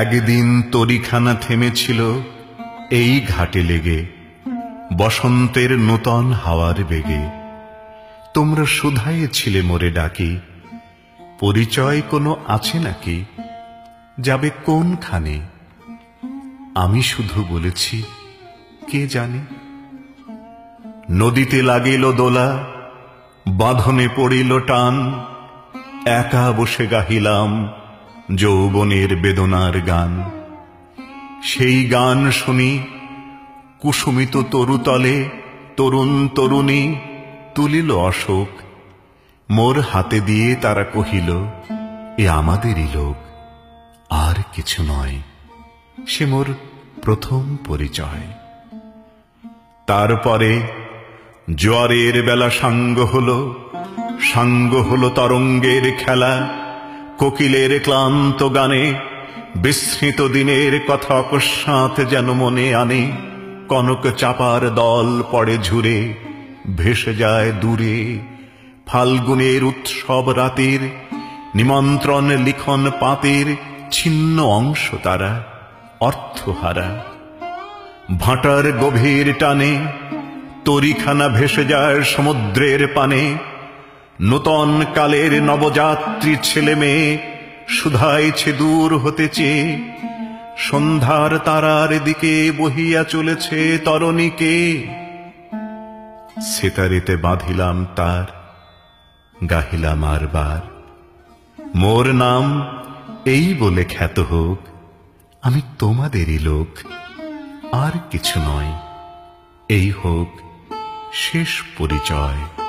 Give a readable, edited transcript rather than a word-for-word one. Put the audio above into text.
একদিন তরিখানা থেমেছিল এই ঘাটে লেগে, বসন্তের নূতন হাওয়ার বেগে। তোমরা শুধাইয়েছিলে মোরে ডাকি, পরিচয় কোনো আছে নাকি, যাবে কোনখানে? আমি শুধু বলেছি কে জানে। নদীতে লাগিল দোলা, বাঁধনে পড়িল টান, একা বসে গাহিলাম যৌবনের বেদনার গান। সেই গান শুনি কুসুমিত তরুতলে তরুণ তরুণী তুলিল অশোক। মোর হাতে দিয়ে তারা কহিল, এ আমাদেরই লোক, আর কিছু নয়, সে মোর প্রথম পরিচয়। তারপরে জোয়ারের বেলা সাঙ্গ হলো তরঙ্গের খেলা। কোকিলের ক্লান্ত গানে বিস্মৃত দিনের কথা অকস্মাৎ যেন মনে আনে। কনক চাপার দল পড়ে ঝুরে, ভেসে যায় দূরে। ফাল্গুনের উৎসব রাতের নিমন্ত্রণ লিখন পাতের ছিন্ন অংশ তারা, অর্থহারা। ভাটার গভীর টানে তরিখানা ভেসে যায় সমুদ্রের পানে। নূতন কালের নবযাত্রী ছেলে মেয়ে শুধাইছে দূর হতে চেয়ে। সন্ধ্যার তারার দিকে বহিয়া চলেছে তরণীকে। সেতারেতে বাঁধিলাম তার, গাহিলাম আরবার, মোর নাম এই বলে খ্যাত হোক, আমি তোমাদেরই লোক, আর কিছু নয়, এই হোক শেষ পরিচয়।